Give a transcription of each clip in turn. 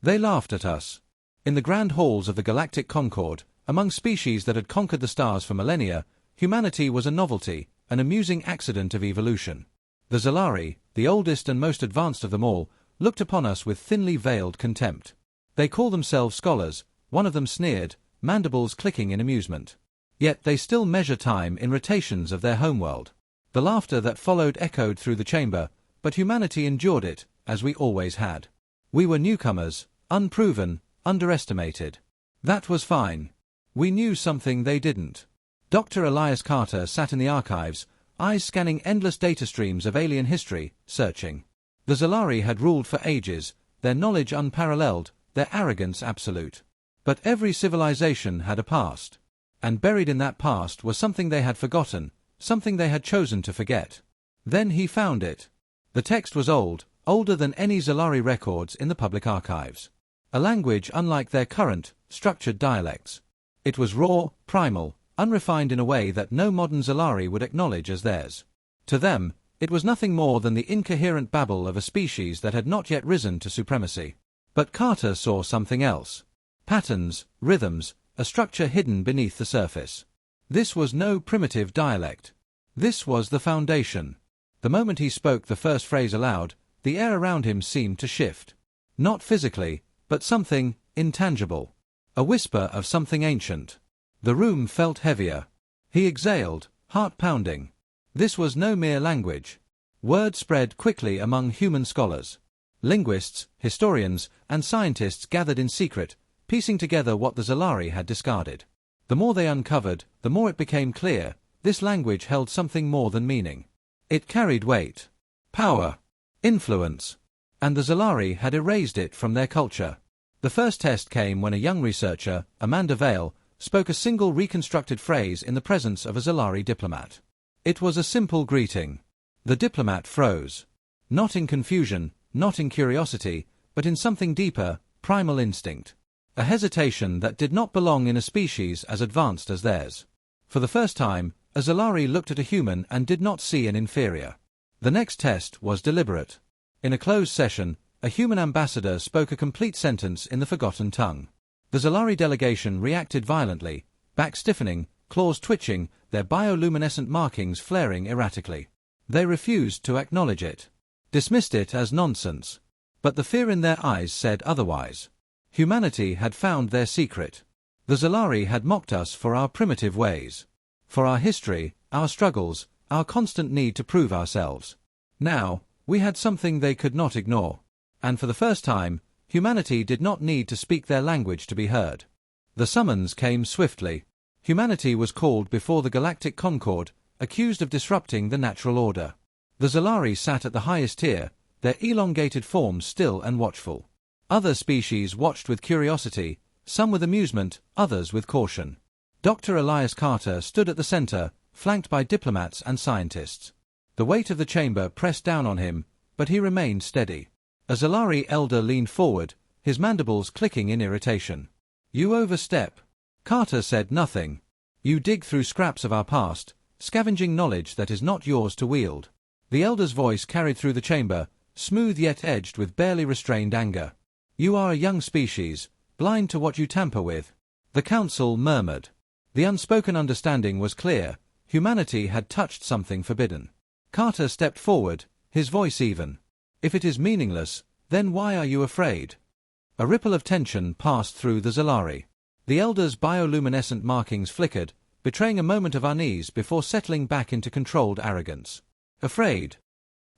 They laughed at us. In the grand halls of the Galactic Concord, among species that had conquered the stars for millennia, humanity was a novelty, an amusing accident of evolution. The Zalari, the oldest and most advanced of them all, looked upon us with thinly veiled contempt. They called themselves scholars, one of them sneered, mandibles clicking in amusement. Yet they still measure time in rotations of their homeworld. The laughter that followed echoed through the chamber, but humanity endured it, as we always had. We were newcomers, unproven, underestimated. That was fine. We knew something they didn't. Dr. Elias Carter sat in the archives, eyes scanning endless data streams of alien history, searching. The Zalari had ruled for ages, their knowledge unparalleled, their arrogance absolute. But every civilization had a past. And buried in that past was something they had forgotten, something they had chosen to forget. Then he found it. The text was old, older than any Zalari records in the public archives. A language unlike their current, structured dialects. It was raw, primal, unrefined in a way that no modern Zalari would acknowledge as theirs. To them, it was nothing more than the incoherent babble of a species that had not yet risen to supremacy. But Carter saw something else. Patterns, rhythms, a structure hidden beneath the surface. This was no primitive dialect. This was the foundation. The moment he spoke the first phrase aloud, the air around him seemed to shift. Not physically, but something intangible. A whisper of something ancient. The room felt heavier. He exhaled, heart pounding. This was no mere language. Word spread quickly among human scholars. Linguists, historians, and scientists gathered in secret, piecing together what the Zalari had discarded. The more they uncovered, the more it became clear, this language held something more than meaning. It carried weight, power, influence, and the Zalari had erased it from their culture. The first test came when a young researcher, Amanda Vale, spoke a single reconstructed phrase in the presence of a Zalari diplomat. It was a simple greeting. The diplomat froze. Not in confusion, not in curiosity, but in something deeper, primal instinct. A hesitation that did not belong in a species as advanced as theirs. For the first time, a Zalari looked at a human and did not see an inferior. The next test was deliberate. In a closed session, a human ambassador spoke a complete sentence in the forgotten tongue. The Zalari delegation reacted violently, back stiffening, claws twitching, their bioluminescent markings flaring erratically. They refused to acknowledge it. Dismissed it as nonsense. But the fear in their eyes said otherwise. Humanity had found their secret. The Zalari had mocked us for our primitive ways. For our history, our struggles, our constant need to prove ourselves. Now, we had something they could not ignore. And for the first time, humanity did not need to speak their language to be heard. The summons came swiftly. Humanity was called before the Galactic Concord, accused of disrupting the natural order. The Zalari sat at the highest tier, their elongated forms still and watchful. Other species watched with curiosity, some with amusement, others with caution. Dr. Elias Carter stood at the center, flanked by diplomats and scientists. The weight of the chamber pressed down on him, but he remained steady. A Zalari elder leaned forward, his mandibles clicking in irritation. "You overstep." Carter said nothing. "You dig through scraps of our past, scavenging knowledge that is not yours to wield." The elder's voice carried through the chamber, smooth yet edged with barely restrained anger. "You are a young species, blind to what you tamper with." The council murmured. The unspoken understanding was clear. Humanity had touched something forbidden. Carter stepped forward, his voice even. "If it is meaningless, then why are you afraid?" A ripple of tension passed through the Zalari. The elder's bioluminescent markings flickered, betraying a moment of unease before settling back into controlled arrogance. "Afraid?"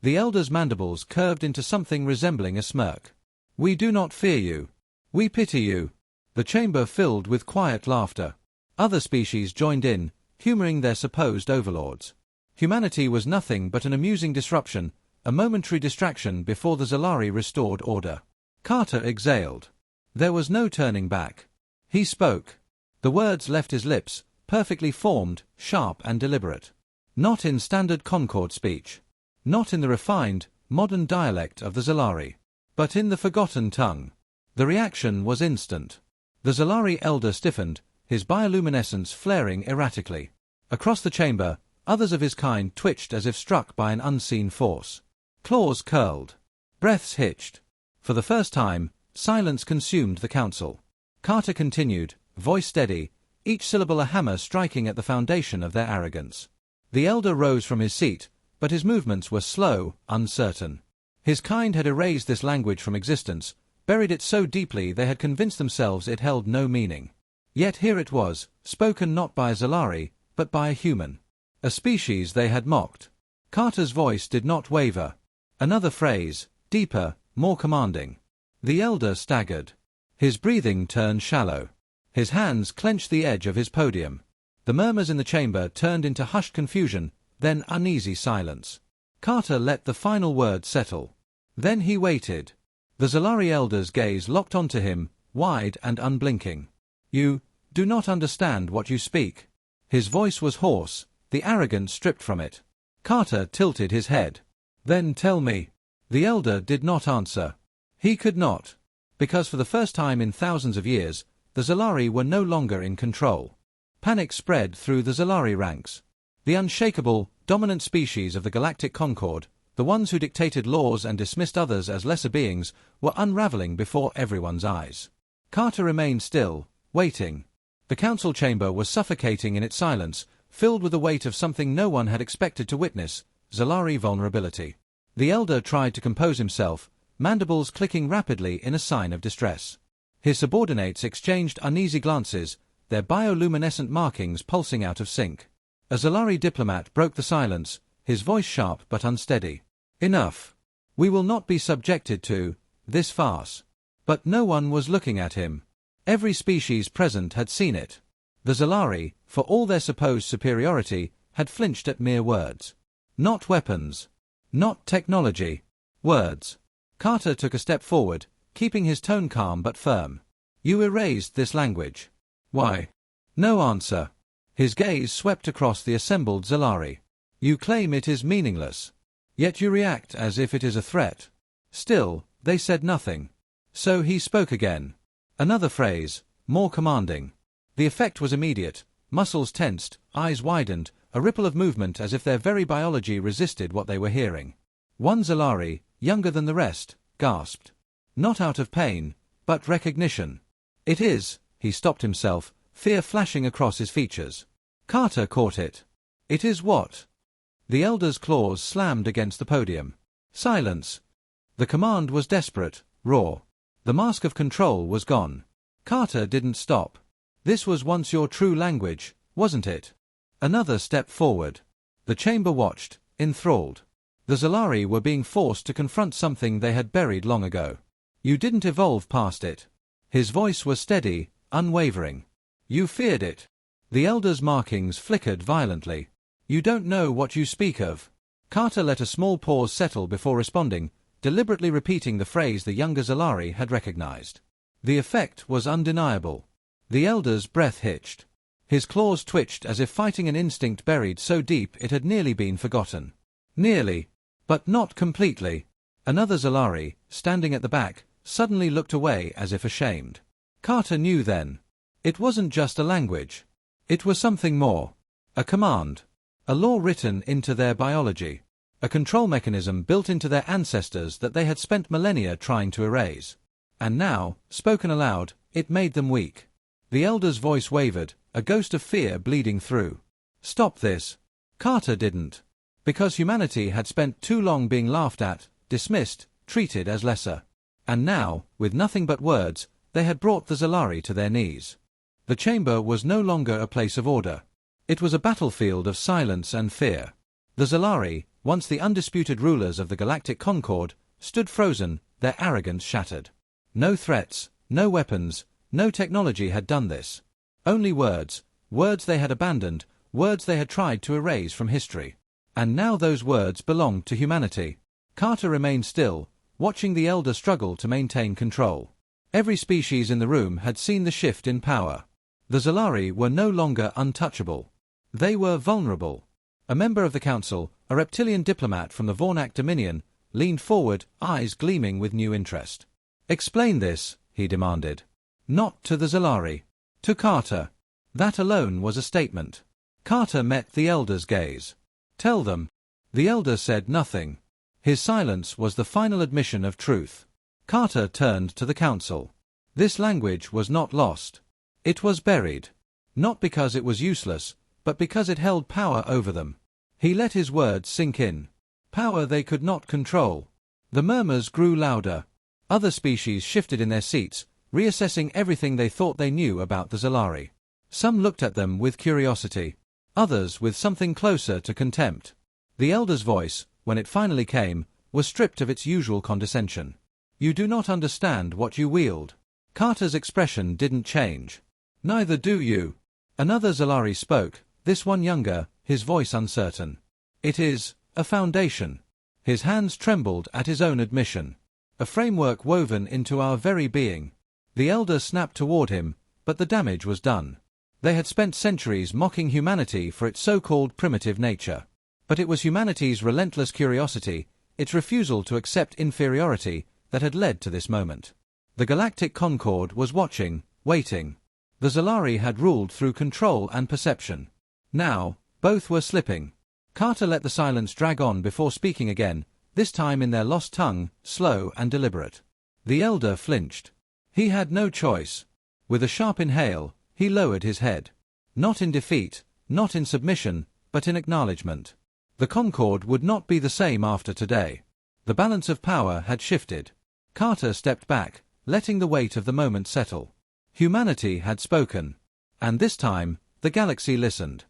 The elder's mandibles curved into something resembling a smirk. "We do not fear you. We pity you." The chamber filled with quiet laughter. Other species joined in, humoring their supposed overlords. Humanity was nothing but an amusing disruption, a momentary distraction before the Zalari restored order. Carter exhaled. There was no turning back. He spoke. The words left his lips, perfectly formed, sharp and deliberate. Not in standard Concord speech. Not in the refined, modern dialect of the Zalari. But in the forgotten tongue. The reaction was instant. The Zalari elder stiffened, his bioluminescence flaring erratically. Across the chamber, others of his kind twitched as if struck by an unseen force. Claws curled. Breaths hitched. For the first time, silence consumed the council. Carter continued, voice steady, each syllable a hammer striking at the foundation of their arrogance. The elder rose from his seat, but his movements were slow, uncertain. His kind had erased this language from existence, buried it so deeply they had convinced themselves it held no meaning. Yet here it was, spoken not by a Zalari, but by a human. A species they had mocked. Carter's voice did not waver. Another phrase, deeper, more commanding. The elder staggered. His breathing turned shallow. His hands clenched the edge of his podium. The murmurs in the chamber turned into hushed confusion, then uneasy silence. Carter let the final word settle. Then he waited. The Zalari elder's gaze locked onto him, wide and unblinking. You do not understand what you speak. His voice was hoarse, the arrogance stripped from it. Carter tilted his head. Then tell me. The elder did not answer. He could not. Because for the first time in thousands of years, the Zalari were no longer in control. Panic spread through the Zalari ranks. The unshakable, dominant species of the Galactic Concord, the ones who dictated laws and dismissed others as lesser beings, were unraveling before everyone's eyes. Carter remained still, waiting. The council chamber was suffocating in its silence, filled with the weight of something no one had expected to witness, Zalari vulnerability. The elder tried to compose himself, mandibles clicking rapidly in a sign of distress. His subordinates exchanged uneasy glances, their bioluminescent markings pulsing out of sync. A Zalari diplomat broke the silence, his voice sharp but unsteady. Enough. We will not be subjected to this farce. But no one was looking at him. Every species present had seen it. The Zalari, for all their supposed superiority, had flinched at mere words. Not weapons. Not technology. Words. Carter took a step forward, keeping his tone calm but firm. You erased this language. Why? No answer. His gaze swept across the assembled Zalari. You claim it is meaningless. Yet you react as if it is a threat. Still, they said nothing. So he spoke again. Another phrase, more commanding. The effect was immediate. Muscles tensed, eyes widened, a ripple of movement as if their very biology resisted what they were hearing. One Zalari, younger than the rest, gasped. Not out of pain, but recognition. It is, he stopped himself, fear flashing across his features. Carter caught it. It is what? The elder's claws slammed against the podium. Silence. The command was desperate, raw. The mask of control was gone. Carter didn't stop. This was once your true language, wasn't it? Another step forward. The chamber watched, enthralled. The Zalari were being forced to confront something they had buried long ago. You didn't evolve past it. His voice was steady, unwavering. You feared it. The elder's markings flickered violently. You don't know what you speak of. Carter let a small pause settle before responding, deliberately repeating the phrase the younger Zalari had recognized. The effect was undeniable. The elder's breath hitched. His claws twitched as if fighting an instinct buried so deep it had nearly been forgotten. Nearly. But not completely. Another Zalari, standing at the back, suddenly looked away as if ashamed. Carter knew then. It wasn't just a language. It was something more. A command. A law written into their biology. A control mechanism built into their ancestors that they had spent millennia trying to erase. And now, spoken aloud, it made them weak. The elder's voice wavered, a ghost of fear bleeding through. Stop this. Carter didn't. Because humanity had spent too long being laughed at, dismissed, treated as lesser. And now, with nothing but words, they had brought the Zalari to their knees. The chamber was no longer a place of order. It was a battlefield of silence and fear. The Zalari, once the undisputed rulers of the Galactic Concord, stood frozen, their arrogance shattered. No threats, no weapons, no technology had done this. Only words, words they had abandoned, words they had tried to erase from history. And now those words belonged to humanity. Carter remained still, watching the elder struggle to maintain control. Every species in the room had seen the shift in power. The Zalari were no longer untouchable. They were vulnerable. A member of the council, a reptilian diplomat from the Vornak Dominion, leaned forward, eyes gleaming with new interest. Explain this, he demanded. Not to the Zalari. To Carter. That alone was a statement. Carter met the elder's gaze. Tell them. The elder said nothing. His silence was the final admission of truth. Carter turned to the council. This language was not lost. It was buried. Not because it was useless, but because it held power over them. He let his words sink in. Power they could not control. The murmurs grew louder. Other species shifted in their seats, reassessing everything they thought they knew about the Zalari. Some looked at them with curiosity. Others with something closer to contempt. The elder's voice, when it finally came, was stripped of its usual condescension. You do not understand what you wield. Carter's expression didn't change. Neither do you. Another Zalari spoke, this one younger, his voice uncertain. It is a foundation. His hands trembled at his own admission. A framework woven into our very being. The elder snapped toward him, but the damage was done. They had spent centuries mocking humanity for its so-called primitive nature. But it was humanity's relentless curiosity, its refusal to accept inferiority, that had led to this moment. The Galactic Concord was watching, waiting. The Zalari had ruled through control and perception. Now, both were slipping. Carter let the silence drag on before speaking again, this time in their lost tongue, slow and deliberate. The elder flinched. He had no choice. With a sharp inhale, he lowered his head. Not in defeat, not in submission, but in acknowledgement. The Concord would not be the same after today. The balance of power had shifted. Carter stepped back, letting the weight of the moment settle. Humanity had spoken. And this time, the galaxy listened.